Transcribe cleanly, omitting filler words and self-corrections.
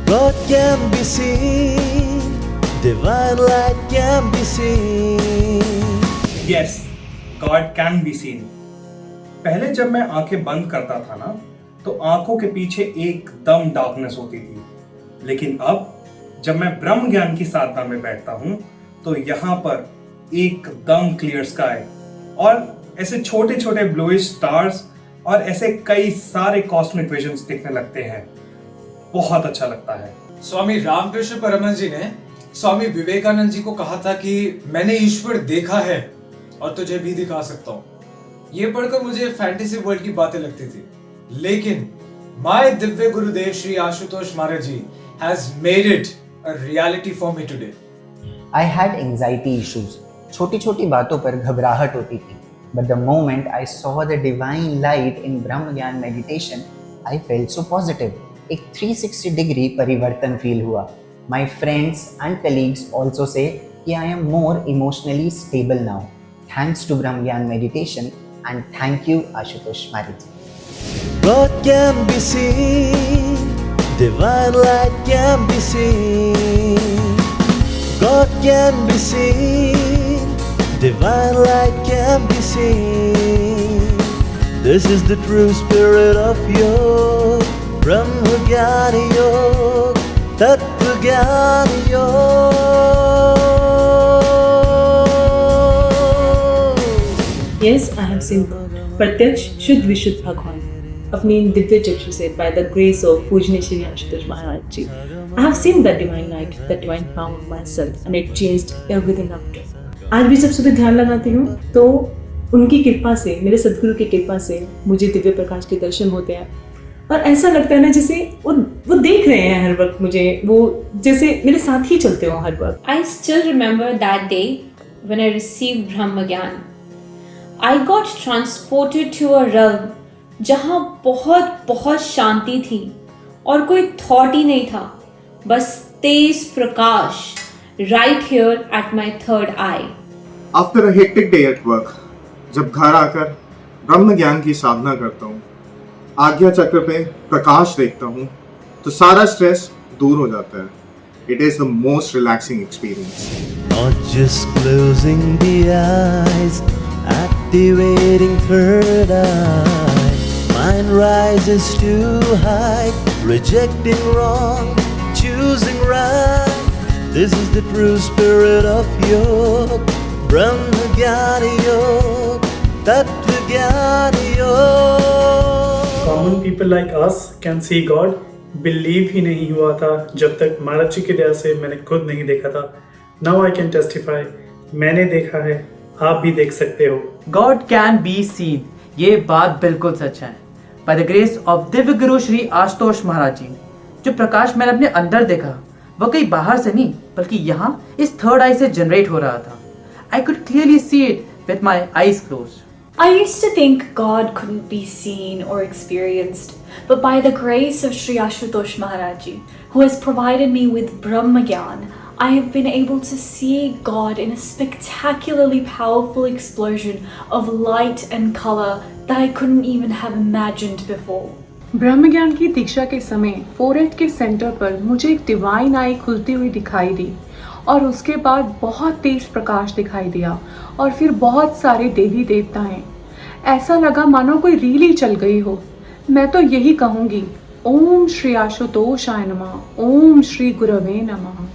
God can be seen, divine light can be seen. Yes, God can be seen. पहले जब मैं आंखें बंद करता था ना, तो आंखों के पीछे एकदम डार्कनेस होती थी। लेकिन अब जब मैं ब्रह्म ज्ञान की साधना में बैठता हूं, तो यहाँ पर एकदम क्लियर स्काई और ऐसे छोटे छोटे ब्लूइश स्टार्स और ऐसे कई सारे कॉस्मिक विजन्स दिखने लगते हैं। बहुत अच्छा लगता है। स्वामी रामकृष्ण परमहंस जी ने स्वामी विवेकानंद जी को कहा था कि मैंने ईश्वर देखा है और तुझे भी दिखा सकता हूँ। ये पढ़कर मुझे फैंटेसी वर्ल्ड की बातें लगती थी, लेकिन माय दिव्य Gurudev Shri Ashutosh Maharaj ji has made it a reality for me today. I had anxiety issues. छोटी छोटी बातों पर घबराहट होती थी. But the moment I saw the divine light in Brahma Gyan meditation, I felt so positive. एक 360 डिग्री परिवर्तन फील हुआ. My friends and colleagues also say कि I am more emotionally stable now. Thanks to Brahma Gyan meditation and thank you Ashutosh Maharaj. God can be seen, divine light can be seen. God can be seen, divine light can be seen. This is the true spirit of yoga, Brahma Gyana Yoga, Tattva Gyana Yoga. Yes, I have seen प्रत्यक्ष शुद्ध विशुद्ध भगवान अपनी दिव्य चक्षु से by the grace of पूजनीय श्री आशुतोष महाराज जी. I have seen that divine light, that divine power of myself and it changed everything up to. आज भी जब सुबह ध्यान लगाती हूँ तो उनकी कृपा से, मेरे सदगुरु की कृपा से मुझे दिव्य प्रकाश के दर्शन होते हैं और ऐसा लगता है ना जैसे वो देख रहे हैं हर वक्त मुझे, वो जैसे मेरे साथ ही चलते हो हर वक्त. I still remember that day when I received Brahma Gyan. I got transported to a realm जहाँ बहुत बहुत शांति थी और कोई थॉट ही नहीं था, बस तेज प्रकाश right here at my third eye. After a hectic day at work, जब घर आकर ब्रह्म ज्ञान की साधना करता हूँ, आज्ञा चक्र पे प्रकाश देखता हूँ, तो सारा स्ट्रेस दूर हो जाता है. It is the most relaxing experience. Not just closing the eyes, activating third eye. Mind rises too high, rejecting wrong, choosing right. This is the true spirit of yoga, Brahma Gyana Yoga, Tattva Gyana Yoga. Common people like us can see God. Believe ही नहीं हुआ था जब तक महाराज जी की दया से मैंने खुद नहीं देखा था. नाउ आई कैन टेस्टिफाई, मैंने देखा है, आप भी देख सकते हो. गॉड कैन बी सीन, ये बात बिल्कुल सच है. By the grace of Divya गुरु श्री आशुतोष महाराज जी, जो प्रकाश मैंने अपने अंदर देखा वो कहीं बाहर से नहीं बल्कि यहाँ इस थर्ड आई से जनरेट हो रहा था. I could clearly see it with my eyes closed. I used to think God couldn't be seen or experienced, but by the grace of Sri Ashutosh Maharaj Ji, who has provided me with Brahma Gyan, I have been able to see God in a spectacularly powerful explosion of light and color that I couldn't even have imagined before. ब्रह्म ज्ञान की दीक्षा के समय forehead के centre पर मुझे एक divine I खुलती हुई दिखाई दी और उसके बाद बहुत तेज प्रकाश दिखाई दिया और फिर बहुत सारे देवी देवता हैं. ऐसा लगा मानो कोई रील ही चल गई हो. मैं तो यही कहूँगी, ओम श्री आशुतोषाय नमः, ओम श्री गुरवे नमः.